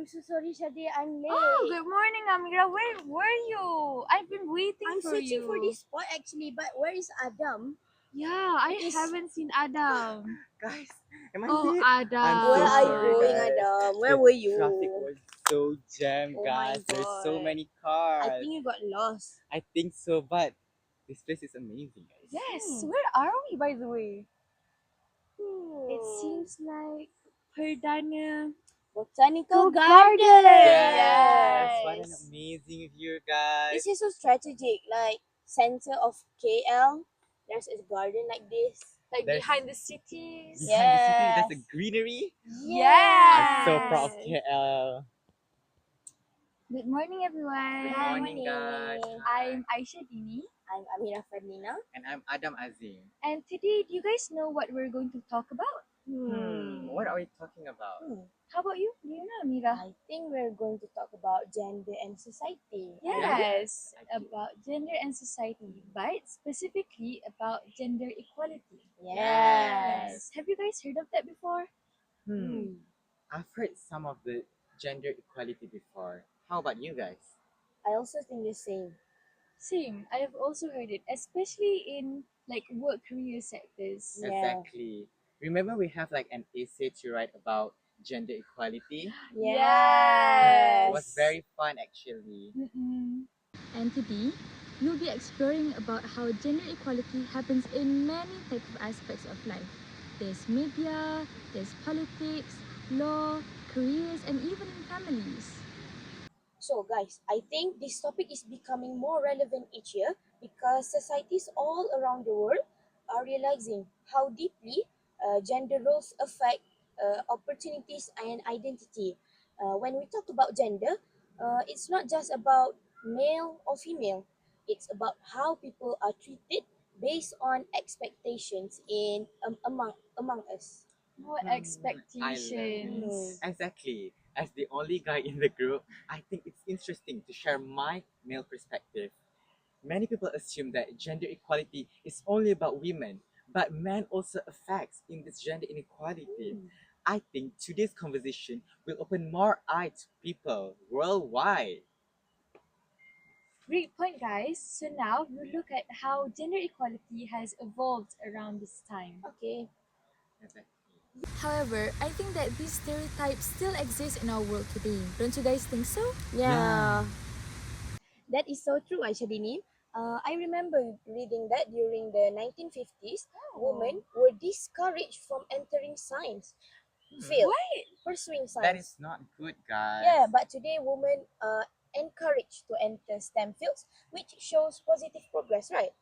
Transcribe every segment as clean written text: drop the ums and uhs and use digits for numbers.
I'm so sorry, Shadi. I'm late. Oh, good morning, Amirah. Where were you? I've been waiting I'm for searching you. for this spot actually, but where is Adam? Yeah, I It is- haven't seen Adam. Guys, am I Oh, late? Adam. I'm so Where are you sorry, going, guys. Adam? Where The were you? Traffic was so jammed, Oh my guys. There's so God. many cars. I think you got lost. I think so, but this place is amazing, guys. Yes, where are we, by the way? It Hmm. seems like Perdana Botanical Garden. Garden. Yes, what an Yes. amazing view, guys. This is so strategic. Like center of KL, there's a garden like this. Like There's- behind the cities. Behind the city, there's a Yes. greenery. Yes. I'm so proud of Yes. KL. Good morning, everyone. Good Morning, guys. I'm Aishah Dini. I'm Amirah Fernina. And I'm Adam Azim. And today, do you guys know what we're going to talk about? What are we talking about? How about you? Do you know, Amirah? I think we're going to talk about gender and society. Yes, I do. about gender and society, but specifically about gender equality. Yes. Have you guys heard of that before? I've heard some of the gender equality before. How about you guys? I also think the same. Same. I have also heard it, especially in like work career sectors. Yeah. Exactly. Remember we have like an essay to write about gender equality? Yes. It was very fun actually. And today, we'll be exploring about how gender equality happens in many types of aspects of life. There's media, there's politics, law, careers, and even in families. So, guys, I think this topic is becoming more relevant each year because societies all around the world are realizing how deeply gender roles affect opportunities and identity. When we talk about gender, it's not just about male or female, it's about how people are treated based on expectations among us. More I love expectations. Exactly. As the only guy in the group, I think it's interesting to share my male perspective. Many people assume that gender equality is only about women, but men also affects in this gender inequality. I think today's conversation will open more eyes to people worldwide. Great point, guys. So now we'll look at how gender equality has evolved around this time. Okay. However, I think that these stereotypes still exist in our world today. Don't you guys think so? Yeah. That is so true, Aishadini. I remember reading that during the 1950s, women were discouraged from entering science field, pursuing science. That is not good, guys. Yeah, but today women are encouraged to enter STEM fields, which shows positive progress, right?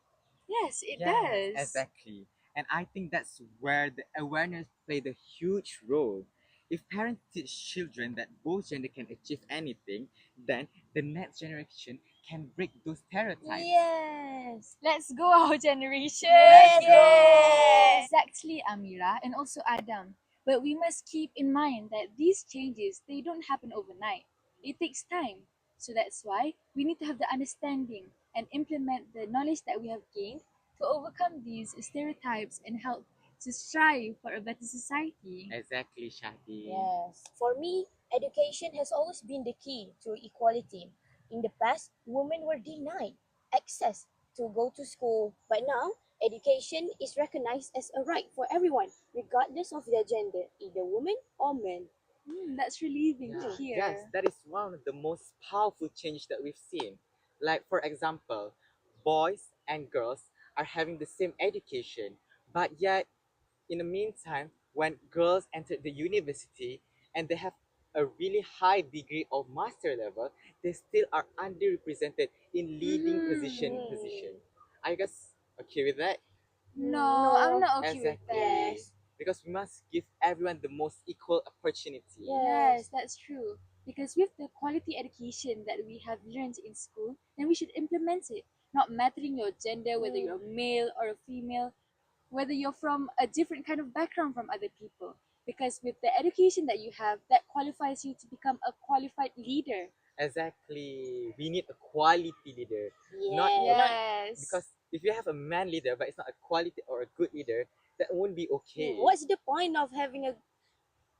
Yes, it Yes, does. exactly. And I think that's where the awareness played a huge role. If parents teach children that both gender can achieve anything, then the next generation can break those stereotypes. Yes. Let's go, our generation. Let's Yes. Exactly, Amirah, and also Adam. But we must keep in mind that these changes, they don't happen overnight. It takes time. So that's why we need to have the understanding and implement the knowledge that we have gained to overcome these stereotypes and help to strive for a better society. Exactly, Shadi. Yes. For me, education has always been the key to equality. In the past, women were denied access to go to school, but now education is recognized as a right for everyone, regardless of their gender, either woman or man. That's relieving to hear. Yes, that is one of the most powerful change that we've seen. Like for example, boys and girls are having the same education, but yet in the meantime, when girls enter the university and they have a really high degree of master level, they still are underrepresented in leading position. Are you guys okay with that? No, I'm not okay with Exactly. that. Yes. Because we must give everyone the most equal opportunity. Yes, that's true. Because with the quality education that we have learned in school, then we should implement it. Not mattering your gender, whether you're a male or a female, whether you're from a different kind of background from other people. Because with the education that you have, that qualifies you to become a qualified leader. Exactly. We need a quality leader. Not Yes. because if you have a man leader but it's not a quality or a good leader, that won't be okay. What's the point of having a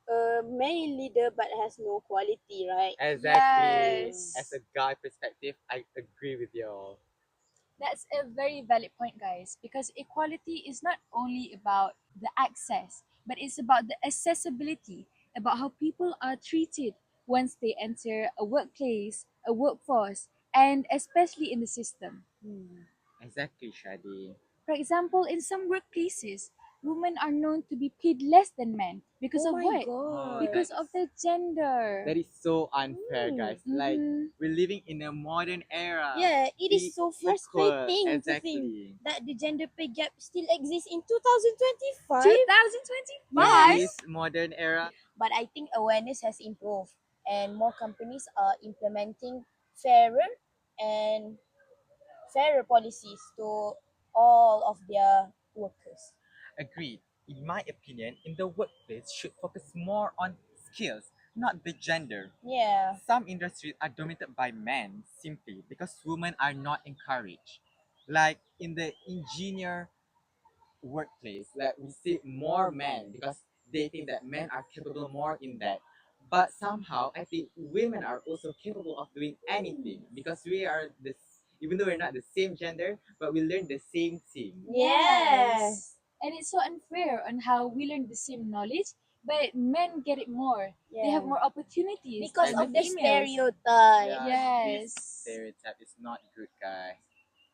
a male leader but has no quality, right? Exactly. As Yes. a guy perspective, I agree with you all. That's a very valid point, guys, because equality is not only about the access, but it's about the accessibility, about how people are treated once they enter a workplace, a workforce, and especially in the system. Hmm. Exactly, Shadi. For example, in some workplaces, women are known to be paid less than men because Oh of my what? Oh, god. Because of their gender. that is so unfair, Hmm. guys. Like Mm-hmm. we're living in a modern era. Yeah, it is Be so equal. frustrating to think Exactly. that the gender pay gap still exists in 2025. In 2025? this Yes, modern era, but I think awareness has improved and more companies are implementing fairer and fairer policies to all of their workers. agreed. In my opinion, in the workplace should focus more on skills, not the gender. Yeah, Some industries are dominated by men simply because women are not encouraged. Like in the engineer workplace, like we see more men because they think that men are capable more in that. But somehow I think women are also capable of doing anything because we are this, even though we're not the same gender, but we learn the same thing. yes, Yes. And it's so unfair on how we learn the same knowledge, but men get it more. They have yeah. more opportunities Because than the of the females. stereotype. Yeah, this Yes. stereotype is not good, guys.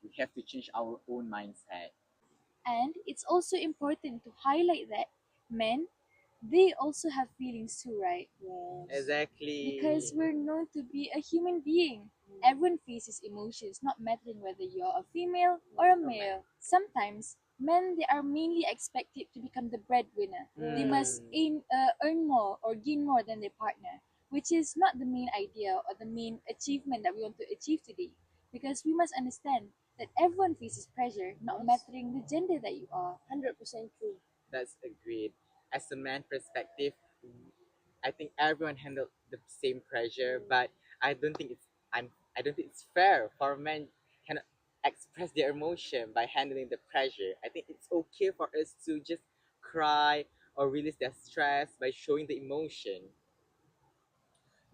We have to change our own mindset. And it's also important to highlight that men, they also have feelings too, right? Yes. Because Exactly. we're known to be a human being. Everyone faces emotions, not mattering whether you're a female or a male. Sometimes, men they are mainly expected to become the breadwinner. They must Mm. earn more or gain more than their partner, which is not the main idea or the main achievement that we want to achieve today. Because we must understand that everyone faces pressure, not Yes. mattering the gender that you are. 100% true. That's agreed. As a man perspective, I think everyone handled the same pressure, but I don't think it's I don't think it's fair for men can express their emotion by handling the pressure. I think it's okay for us to just cry or release their stress by showing the emotion.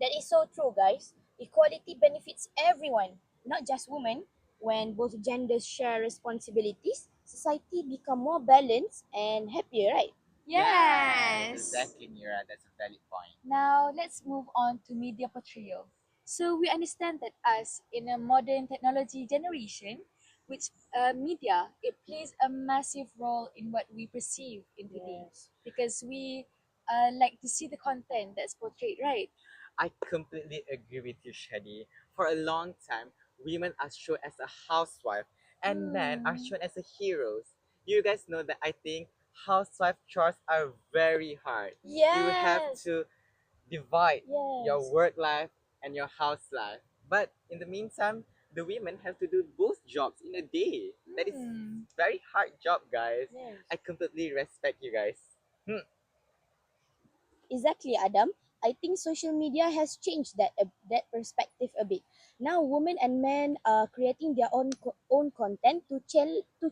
That is so true, guys. Equality benefits everyone, not just women. When both genders share responsibilities, society become more balanced and happier, right? Yes, Yes. exactly, Mira. That's a valid point. Now let's move on to media portrayal. So we understand that us in a modern technology generation, which media it plays a massive role in what we perceive in today, Yes. because we like to see the content that's portrayed, right? I completely agree with you, Shadi. For a long time, women are shown as a housewife and men are Hmm. shown as a heroes. You guys know that I think housewife chores are very hard. You have Yes. to divide your Yes. work life and your house life. But in the meantime, the women have to do both jobs in a day. That is Hmm. very hard job, guys. Yes. I completely respect you guys. Hmm. Exactly, Adam. I think social media has changed that perspective a bit. Now, women and men are creating their own content to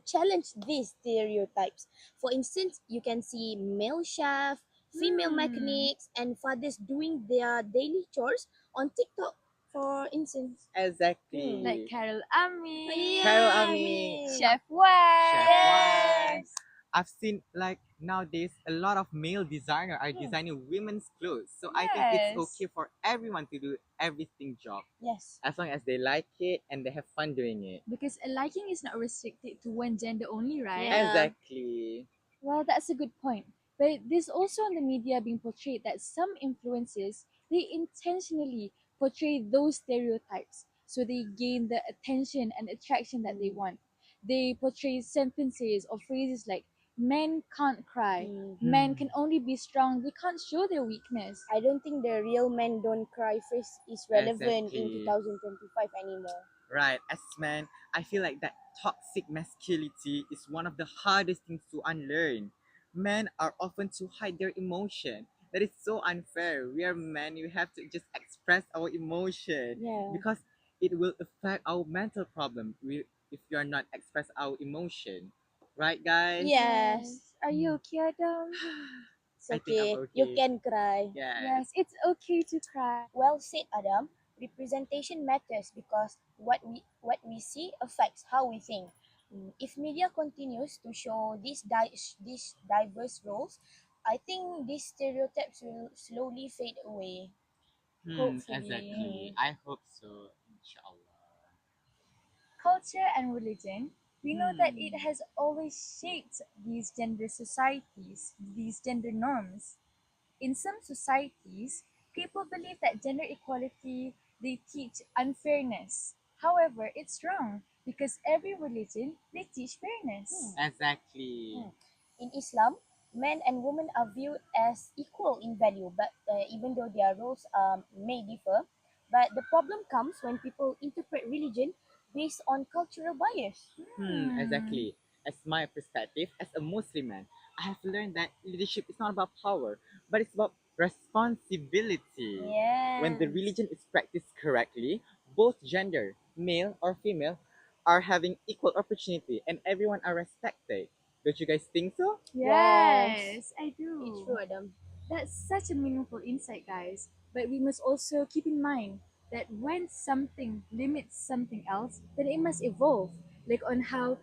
challenge these stereotypes. For instance, you can see male chef, female Hmm. mechanics, and fathers doing their daily chores on TikTok. For instance, Like Exactly. Carol Ami, Carol yeah, Ami, me. Chef Chef One. One. Yes. I've seen like nowadays a lot of male designer are Hmm. designing women's clothes. So I think it's Yes. okay for everyone to do everything job Yes. as long as they like it and they have fun doing it. Because a liking is not restricted to one gender only, right? Yeah. Exactly. Well, that's a good point. But there's also on the media being portrayed that some influencers they intentionally portray those stereotypes so they gain the attention and attraction that they Mm. want. They portray sentences or phrases like men can't cry, Mm. men can only be strong, they can't show their weakness. I don't think the real men don't cry phrase is relevant in Exactly. 2025 anymore. Right. As man, I feel like that toxic masculinity is one of the hardest things to unlearn. Men are often to hide their emotion. That is so unfair. We are men, we have to just express our emotion Yeah. because it will affect our mental problem if you are not express our emotion. Right, guys? Yes. Yes. Are you okay, Adam? It's I think I'm okay. You okay. can cry. Yes. Yes, it's okay to cry. Well said, Adam. Representation matters because what we see affects how we think. If media continues to show these diverse roles, I think these stereotypes will slowly fade away. Hopefully. Exactly. I hope so. Inshallah. Culture and religion, we know that it Hmm. has always shaped these gender societies, these gender norms. In some societies, people believe that gender equality, they teach unfairness. However, it's wrong because every religion they teach fairness. Exactly. Hmm. In Islam, men and women are viewed as equal in value, but even though their roles may differ, but the problem comes when people interpret religion based on cultural bias. Hmm. Exactly. As my perspective, as a Muslim man, I have learned that leadership is not about power, but it's about responsibility. When the Yes. religion is practiced correctly, both gender, male or female, are having equal opportunity and everyone are respected. Don't you guys think so? Yes. Yes, I It's true, do. Adam. That's such a meaningful insight, guys. But we must also keep in mind that when something limits something else, then it must evolve. Like on how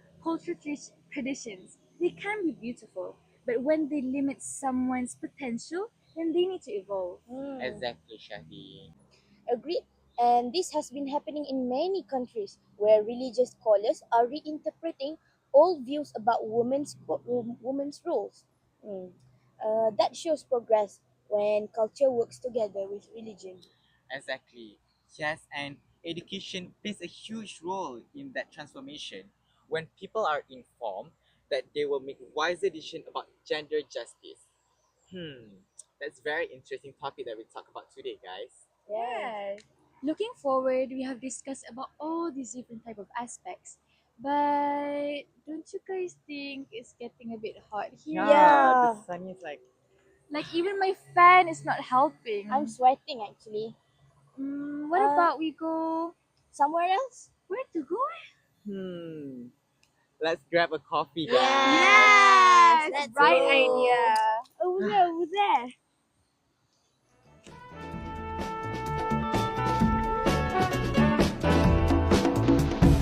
traditions, they can be beautiful, but when they limit someone's potential, then they need to evolve. Hmm. Exactly, Shahid. Agreed. And this has been happening in many countries where religious scholars are reinterpreting old views about women's roles. Mm. That shows progress when culture works together with religion. Exactly. Yes, and education plays a huge role in that transformation. When people are informed, that they will make wiser decisions about gender justice. That's very interesting topic that we talk about today, guys. Yes. Yes. Looking forward, we have discussed about all these different type of aspects. But don't you guys think it's getting a bit hot here? Yeah, the Yeah, sun is like, Like even my fan is not I'm helping. sweating actually. What Uh, about we go? Somewhere else? Where to go? hmm. Let's grab a coffee, guys. Yes, Yes, let's bright go. idea. Over there, over there.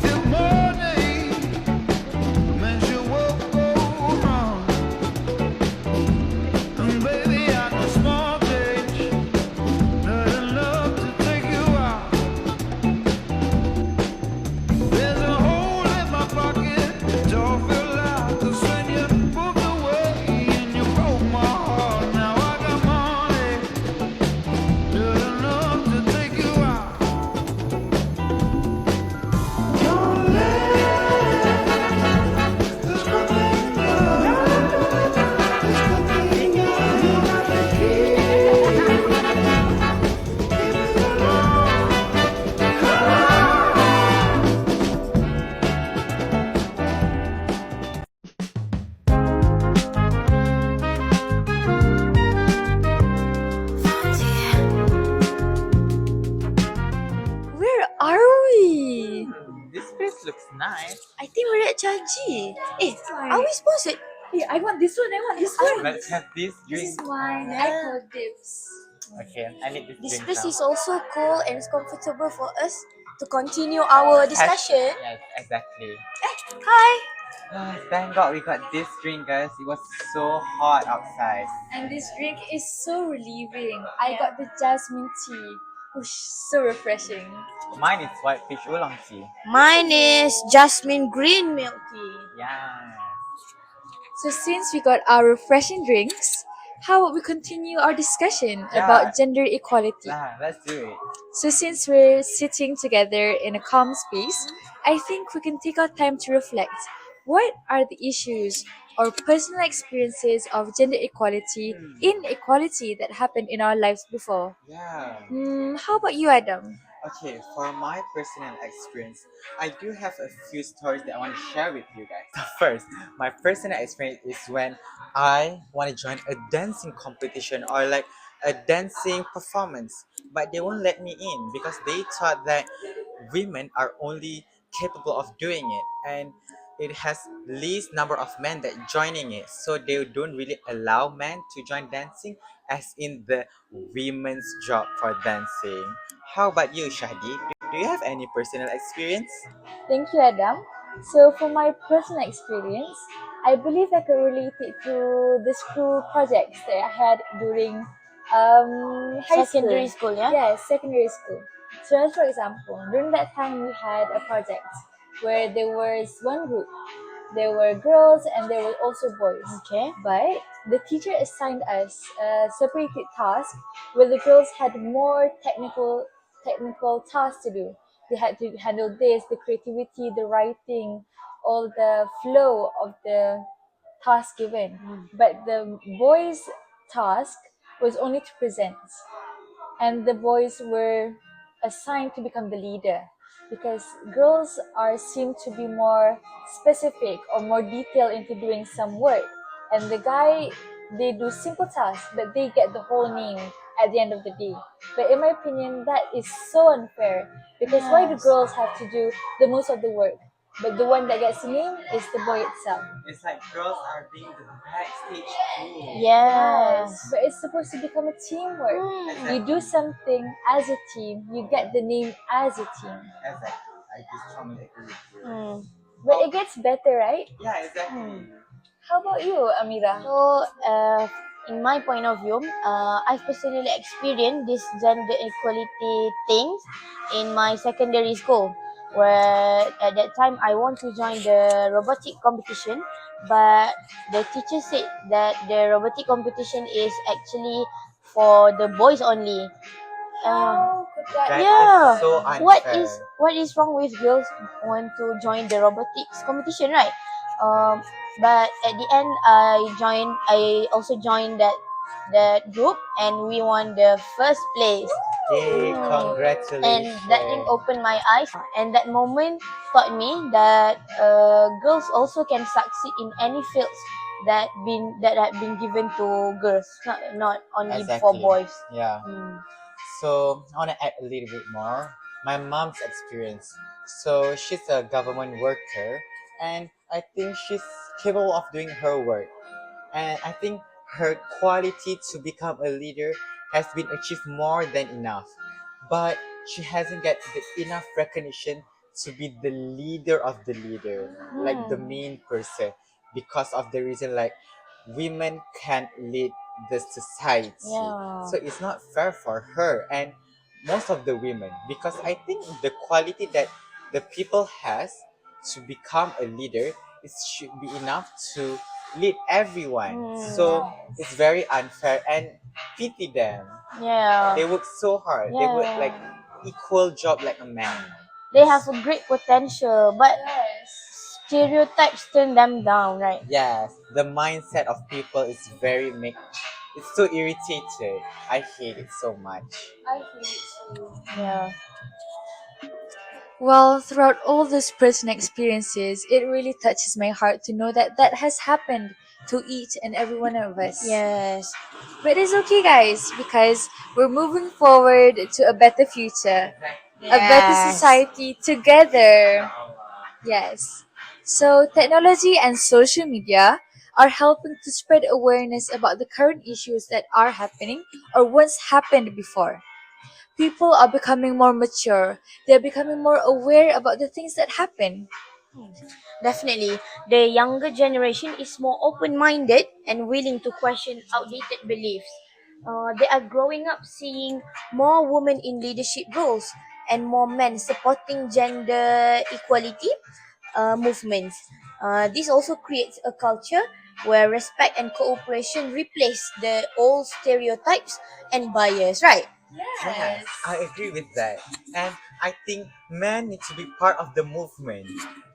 Good morning, meant you will go wrong. And baby, I know small change, not enough to take you out. There's a hole in my pocket, don't feel like 'cause when you moved away and you broke my heart. Now I got money, not enough to take you out. Don't let this go Where are we? This place looks nice. I think we're at Chaji. Eh, Why? are we sponsored? Hey, I want this one. I want this one. Let's have this This drink. is mine. I Yeah. call dips. Okay, I need this This drink place now. is also cool and it's comfortable for us to continue our discussion. Yes, exactly. Hi. Thank God we got this drink, guys. It was so hot outside. And this drink is so relieving. I got the jasmine tea. Whoosh, so refreshing. Mine is white peach oolong tea. Mine is jasmine green milk tea. Yeah. So since we got our refreshing drinks, how about we continue our discussion Yeah. about gender equality? Let's do it. So since we're sitting together in a calm space, I think we can take our time to reflect. What are the issues or personal experiences of gender equality, inequality that happened in our lives before? Yeah. How about you, Adam? Okay, for my personal experience, I do have a few stories that I want to share with you guys. So first, my personal experience is when I want to join a dancing competition or like a dancing performance, but they won't let me in because they thought that women are only capable of doing it. And it has least number of men that joining it, so they don't really allow men to join dancing as in the women's job for dancing. How about you, Shahdi? Do you have any personal experience? Thank you, Adam. So, for my personal experience, I believe I can relate it to the school projects that I had during high Secondary school. school, yeah? Yes, secondary school. So, as for example, during that time we had a project where there was one group. There were girls and there were also boys. Okay. But the teacher assigned us a separated task where the girls had more technical tasks to do. They had to handle this, the creativity, the writing, all the flow of the task given. But the boys' task was only to present, and the boys were assigned to become the leader because girls are seem to be more specific or more detailed into doing some work, and the guy, they do simple tasks but they get the whole name at the end of the day. But in my opinion, that is so unfair, because why do Yes. girls have to do the most of the work, but the one that gets the name is the boy itself? It's like girls are being the backstage crew. Yes, Yes. but it's supposed to become a teamwork. Mm. You do something as a team, you get the name as a team. Exactly. I just strongly agree with you. Mm. But it gets better, right? Yeah, exactly. How about you, Amira? So, in my point of view, I've personally experienced this gender equality things in my secondary school, where at that time I want to join the robotic competition, but the teacher said that the robotic competition is actually for the boys only. Uh, How could that That is yeah, so what unfair. is wrong with girls want to join the robotics competition, right? But at the end, I also joined that group, and we won the first place. Yay, And that thing congratulations. opened my eyes, and that moment taught me that girls also can succeed in any fields that have been given to girls, not only for Exactly. boys. Yeah. Mm. So I want to add a little bit more. My mom's experience. So she's a government worker, and I think she's capable of doing her work. And I think her quality to become a leader has been achieved more than enough. But she hasn't got the enough recognition to be the leader of the leader, like the main person, because of the reason like women can't lead the society. Yeah. So it's not fair for her and most of the women, because I think the quality that the people has to become a leader, it should be enough to lead everyone. So it's very unfair and pity them. Yeah. They work so hard. They work like Yeah. equal job like a man. They have a great potential, but Yes. stereotypes turn them down, right? Yes, the mindset of people is very make. It's so irritated. I hate it so much. I hate it too. Yeah. Well, throughout all those personal experiences, it really touches my heart to know that that has happened to each and every one of us. Yes. But it's okay, guys, because we're moving forward to a better future, a better Yes. society together. Yes. So, technology and social media are helping to spread awareness about the current issues that are happening or once happened before. People are becoming more mature. They're becoming more aware about the things that happen. Definitely. The younger generation is more open minded and willing to question outdated beliefs. They are growing up seeing more women in leadership roles and more men supporting gender equality movements. This also creates a culture where respect and cooperation replace the old stereotypes and bias, right? Yes, I agree with that. And I think men need to be part of the movement,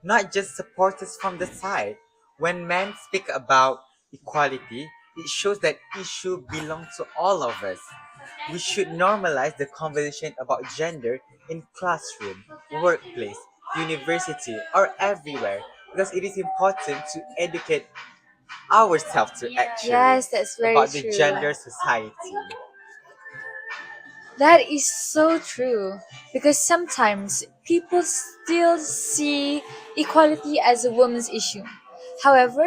not just supporters from the side. When men speak about equality, it shows that issue belong to all of us. We should normalize the conversation about gender in classroom, workplace, university, or everywhere, because it is important to educate ourselves to actually Yes, that's very about the true. gender society. That is so true. Because sometimes people still see equality as a woman's issue. However,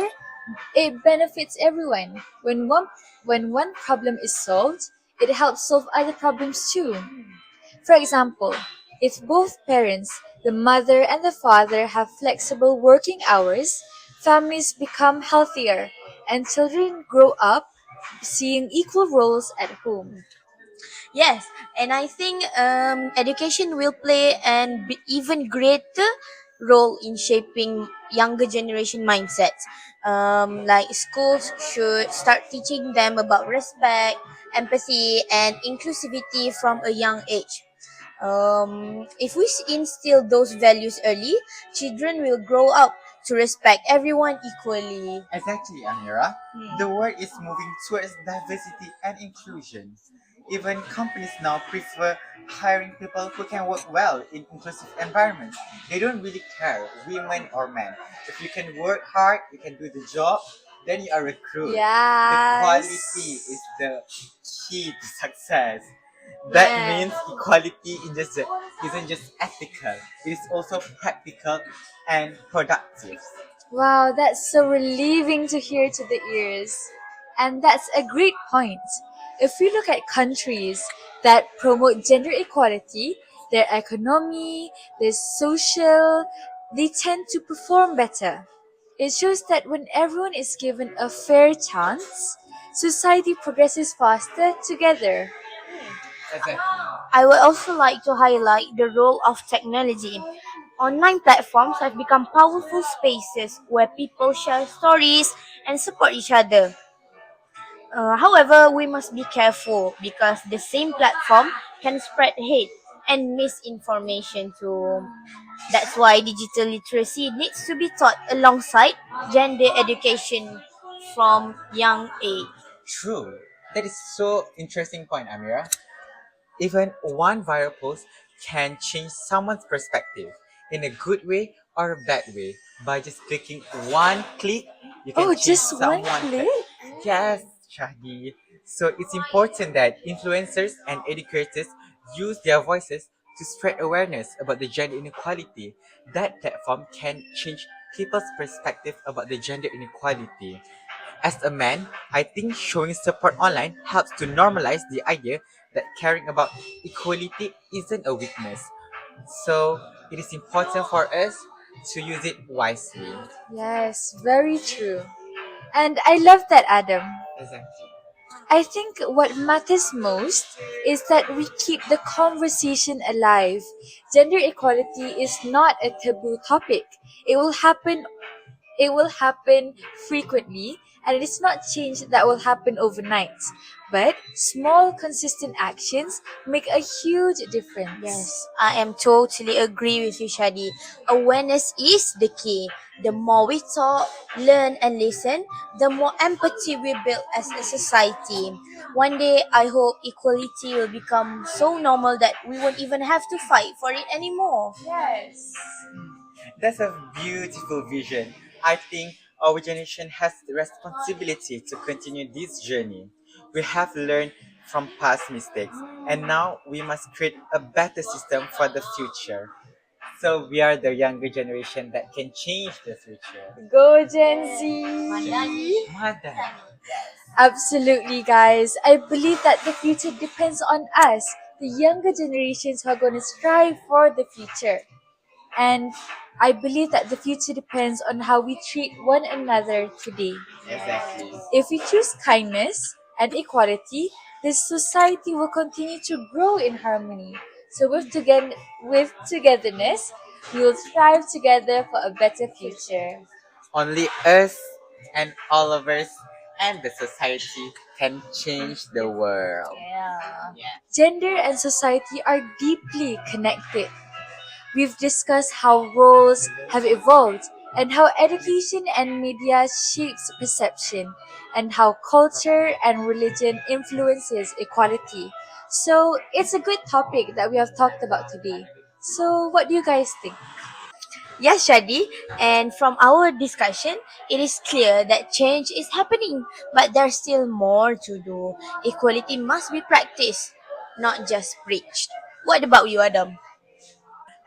it benefits everyone. When one problem is solved, it helps solve other problems too. For example, if both parents, the mother and the father, have flexible working hours, families become healthier and children grow up seeing equal roles at home. Yes, and I think education will play an even greater role in shaping younger generation mindsets. Like schools should start teaching them about respect, empathy, and inclusivity from a young age. If we instill those values early, children will grow up to respect everyone equally. Exactly, Amirah. The world is moving towards diversity and inclusion. Even companies now prefer hiring people who can work well in inclusive environments. They don't really care, women or men. If you can work hard, you can do the job, then you are recruited. The quality Yes. is the key to success. That Yeah. means equality isn't just ethical, it is also practical and productive. Wow, that's so relieving to hear to the ears. And that's a great point. If we look at countries that promote gender equality, their economy, their social, they tend to perform better. It shows that when everyone is given a fair chance, society progresses faster together. Exactly. I would also like to highlight the role of technology. Online platforms have become powerful spaces where people share stories and support each other. However, we must be careful because the same platform can spread hate and misinformation too. That's why digital literacy needs to be taught alongside gender education from young age. True. That is so interesting point, Amira. Even one viral post can change someone's perspective in a good way or a bad way. By just clicking one click, you can Oh, change just one someone's click? life. Yes, Shahdi. So it's important that influencers and educators use their voices to spread awareness about the gender inequality. That platform can change people's perspective about the gender inequality. As a man, I think showing support online helps to normalize the idea that caring about equality isn't a weakness. So it is important for us to use it wisely. Yes, very true. And I love that, Adam. Exactly. I think what matters most is that we keep the conversation alive. Gender equality is not a taboo topic. It will happen it will happen frequently, and it is not change that will happen overnight. But small consistent actions make a huge difference. Yes, I am totally agree with you, Shadi. Awareness is the key. The more we talk, learn, and listen, the more empathy we build as a society. One day, I hope equality will become so normal that we won't even have to fight for it anymore. Yes. That's a beautiful vision. I think our generation has the responsibility to continue this journey. We have learned from past mistakes, and now we must create a better system for the future. So we are the younger generation that can change the future. Go Gen Madani. Z! Mother. Absolutely, guys. I believe that the future depends on us, the younger generations who are going to strive for the future. And I believe that the future depends on how we treat one another today. Exactly. If we choose kindness and equality, this society will continue to grow in harmony. So with togetherness, we will strive together for a better future. Only us and all of us and the society can change the world. Yeah. Gender and society are deeply connected. We've discussed how roles have evolved and how education and media shapes perception and how culture and religion influences equality. So it's a good topic that we have talked about today. So what do you guys think? Yes, Shadi. And from our discussion, it is clear that change is happening, but there's still more to do. Equality must be practiced, not just preached. What about you, Adam?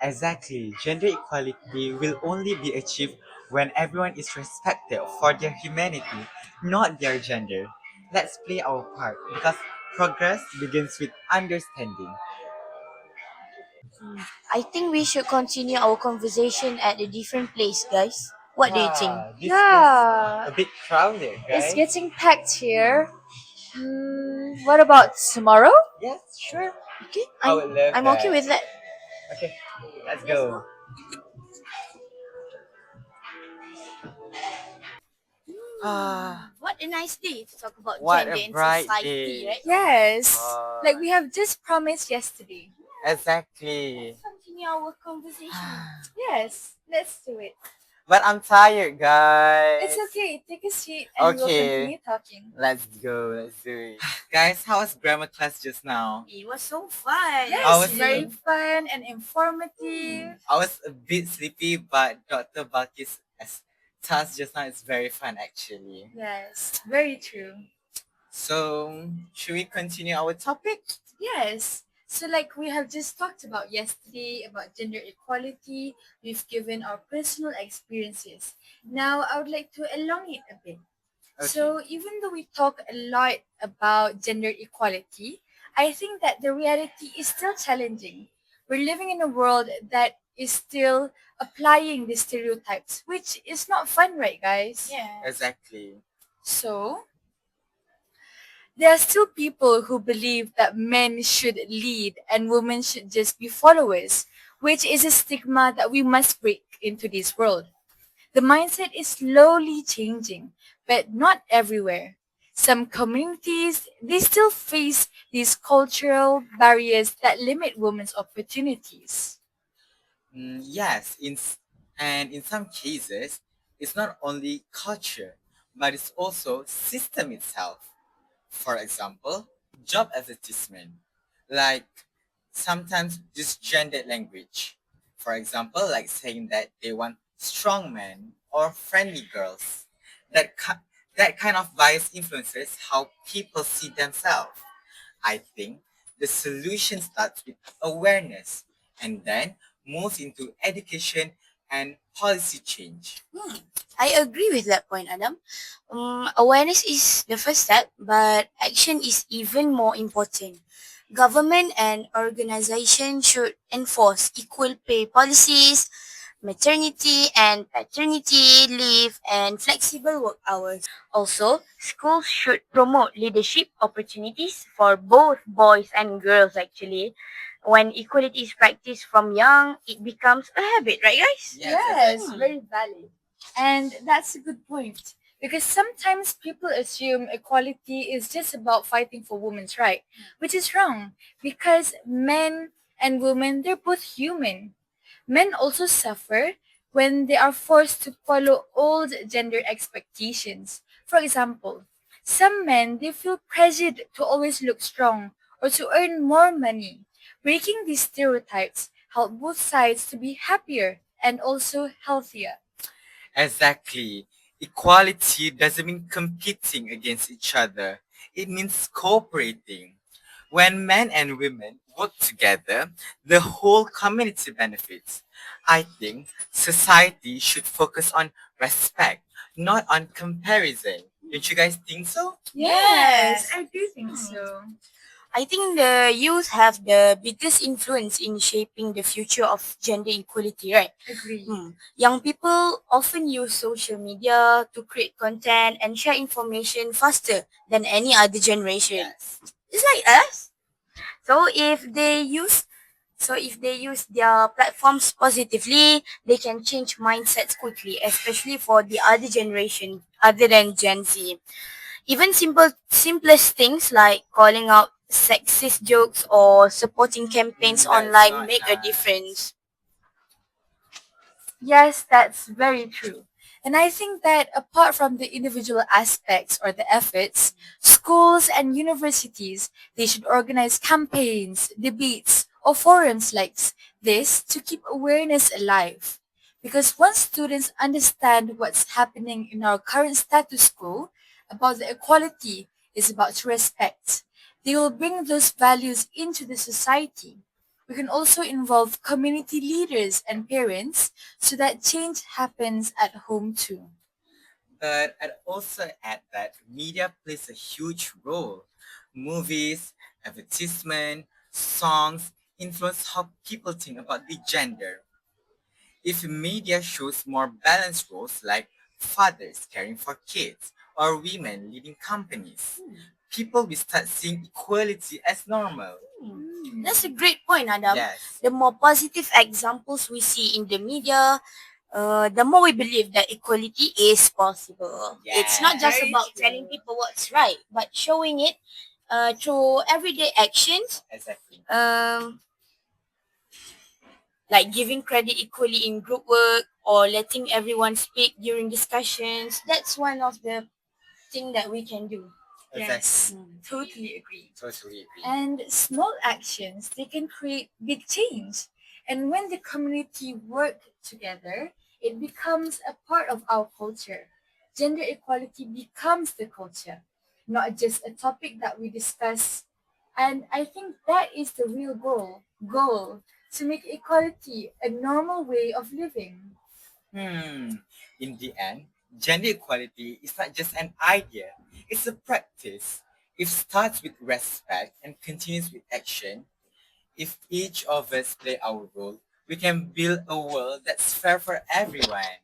Exactly. Gender equality will only be achieved when everyone is respected for their humanity, not their gender. Let's play our part because progress begins with understanding. I think we should continue our conversation at a different place, guys. What do you think? This feels Yeah, a bit crowded, it's right? getting packed here. What about tomorrow? Yes, sure. Okay, I would love I'm okay that. with that. Okay, let's Let's go. go. Ah, What a nice day to talk about what gender a in bright society, day. right? Oh my Yes, like god. we have just promised yesterday. Exactly. Continue our conversation. Yes, let's do it. But I'm tired, It's guys. okay. Take a seat and we will Okay, continue talking. let's go. Let's do it. Guys, how was grammar class just now? It was so fun. I Yes, was very a, fun and informative. I was a bit sleepy, but Dr. Balkis' task just now is very fun actually. Yes, very true. So, should we continue our topic? Yes. So, like we have just talked about yesterday about gender equality, we've given our personal experiences. Now, I would like to elongate a bit. Okay. So, even though we talk a lot about gender equality, I think that the reality is still challenging. We're living in a world that is still applying the stereotypes, which is not fun, right, guys? Yeah. Exactly. So, there are still people who believe that men should lead and women should just be followers, which is a stigma that we must break into this world. The mindset is slowly changing, but not everywhere. Some communities, they still face these cultural barriers that limit women's opportunities. Yes, and in some cases, it's not only culture, but it's also system itself. For example, job advertisement, like sometimes just gendered language. For example, like saying that they want strong men or friendly girls. That kind of bias influences how people see themselves. I think the solution starts with awareness and then moves into education and policy change. I agree with that point, Adam. Awareness is the first step, but action is even more important. Government and organizations should enforce equal pay policies, maternity and paternity leave, and flexible work hours. Also, schools should promote leadership opportunities for both boys and girls, actually. When equality is practiced from young, it becomes a habit, right, guys? Yes, Exactly. very valid. And that's a good point. Because sometimes people assume equality is just about fighting for women's right, which is wrong. Because men and women, they're both human. Men also suffer when they are forced to follow old gender expectations. For example, some men they feel pressured to always look strong or to earn more money. Breaking these stereotypes help both sides to be happier and also healthier. Exactly. Equality doesn't mean competing against each other. It means cooperating. When men and women work together, the whole community benefits. I think society should focus on respect, not on comparison. Don't you guys think so? Yes, I do think so. I think the youth have the biggest influence in shaping the future of gender equality, right? Agree. Young people often use social media to create content and share information faster than any other generation. Yes. It's like us. So if they use their platforms positively, they can change mindsets quickly, especially for the other generation other than Gen Z. Even simplest things like calling out sexist jokes or supporting campaigns That's online not make a nice. difference. Yes, that's very true. And I think that apart from the individual aspects or the efforts, schools and universities, they should organize campaigns, debates, or forums like this to keep awareness alive. Because once students understand what's happening in our current status quo about the equality is about respect, they will bring those values into the society. We can also involve community leaders and parents so that change happens at home too. But I'd also add that media plays a huge role. Movies, advertisement, songs influence how people think about the gender. If media shows more balanced roles like fathers caring for kids or women leading companies, people will start seeing equality as normal. That's a great point, Adam. Yes. The more positive examples we see in the media, the more we believe that equality is possible. It's not just Very about true. telling people what's right, but showing it through everyday actions, Exactly. like giving credit equally in group work or letting everyone speak during discussions. That's one of the thing that we can do. Yes, Exactly. totally agree. Totally agree. And small actions, they can create big change. And when the community work together, it becomes a part of our culture. Gender equality becomes the culture, not just a topic that we discuss. And I think that is the real goal to make equality a normal way of living. In the end, gender equality is not just an idea, it's a practice. It starts with respect and continues with action. If each of us play our role, we can build a world that's fair for everyone.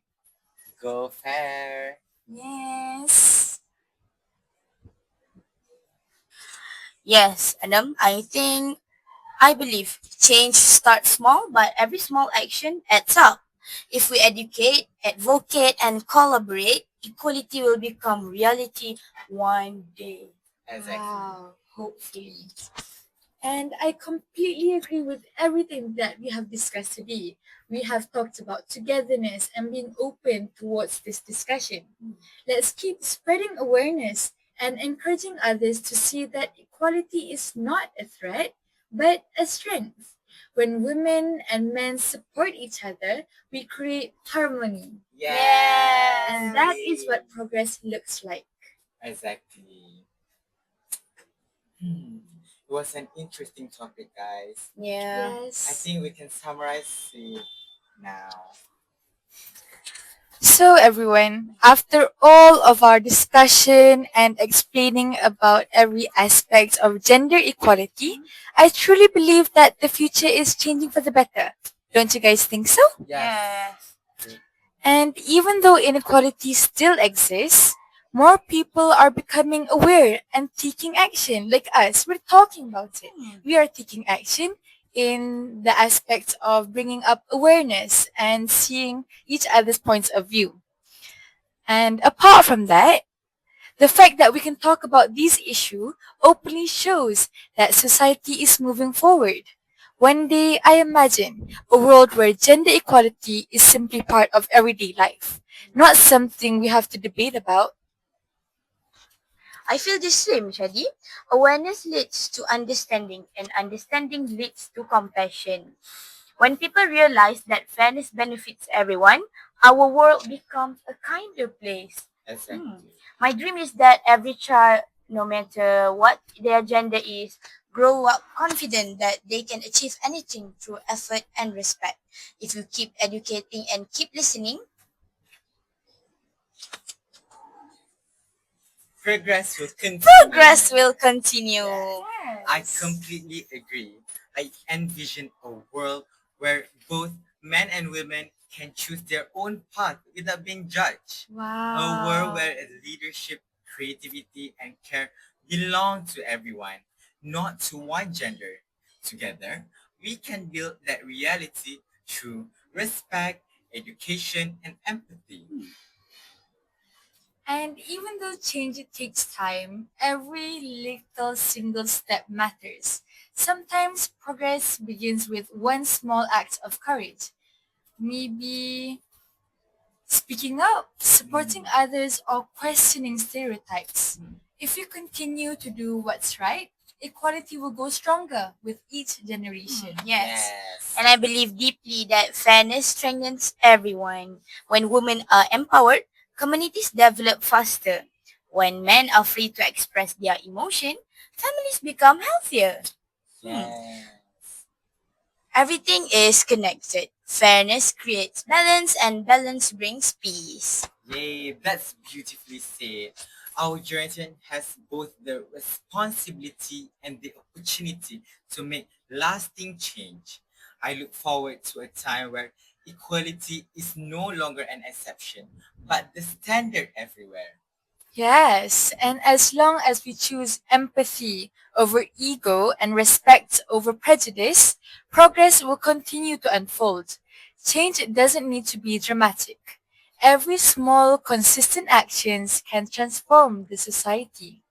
Go fair. Yes. Yes, Adam, I believe change starts small, but every small action adds up. If we educate, advocate, and collaborate, equality will become reality one day. Exactly. Wow, hopefully. And I completely agree with everything that we have discussed today. We have talked about togetherness and being open towards this discussion. Let's keep spreading awareness and encouraging others to see that equality is not a threat, but a strength. When women and men support each other, we create harmony. Yes. And that is what progress looks like. Exactly. It was an interesting topic, guys. Yeah. I Yes. think we can summarize it now. So, everyone, after all of our discussion and explaining about every aspect of gender equality, I truly believe that the future is changing for the better. Don't you guys think so? Yes. And even though inequality still exists, more people are becoming aware and taking action. Like us, we're talking about it. We are taking action in the aspects of bringing up awareness and seeing each other's points of view. And apart from that, the fact that we can talk about this issue openly shows that society is moving forward. One day, I imagine a world where gender equality is simply part of everyday life, not something we have to debate about. I feel the same, Shadi. Awareness leads to understanding, and understanding leads to compassion. When people realize that fairness benefits everyone, our world becomes a kinder place. Exactly. My dream is that every child, no matter what their gender is, grow up confident that they can achieve anything through effort and respect. If you keep educating and keep listening, Progress will continue. progress will continue. I completely agree. I envision a world where both men and women can choose their own path without being judged. A world where leadership, creativity, and care belong to everyone, not to one gender. Together, we can build that reality through respect, education, and empathy. And even though change takes time, every little single step matters. Sometimes progress begins with one small act of courage. Maybe speaking up, supporting others, or questioning stereotypes. If you continue to do what's right, equality will go stronger with each generation. Yes. And I believe deeply that fairness strengthens everyone. When women are empowered, communities develop faster. When men are free to express their emotion, families become healthier. Yes. Everything is connected. Fairness creates balance, and balance brings peace. Yay, that's beautifully said. Our generation has both the responsibility and the opportunity to make lasting change. I look forward to a time where equality is no longer an exception, but the standard everywhere. Yes, and as long as we choose empathy over ego and respect over prejudice, progress will continue to unfold. Change doesn't need to be dramatic. Every small, consistent actions can transform the society.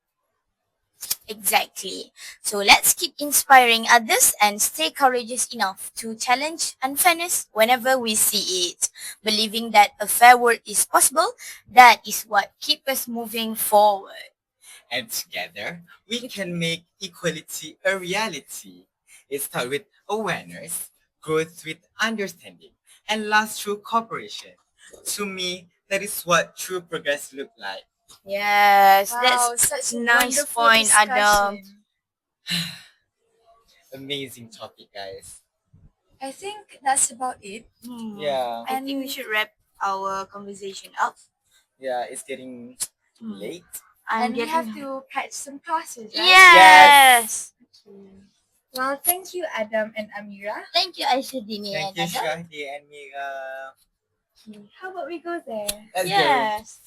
Exactly. So let's keep inspiring others and stay courageous enough to challenge unfairness whenever we see it. Believing that a fair world is possible, that is what keeps us moving forward. And together, we can make equality a reality. It starts with awareness, growth with understanding, and lasts through cooperation. To me, that is what true progress looks like. Yes, Wow, that's such a nice wonderful point, Adam. discussion. Amazing topic, guys. I think that's about it. Yeah, I think we And should wrap our conversation up. yeah, it's getting Hmm. late. I'm we have getting. to catch some classes, right? Yes. Okay. Well, thank you, Adam and Amira. Thank you, Aishah, Dini, Thank and you, Adam. Shahdi and Mira. Okay. How about we go there? Let's go. Yes.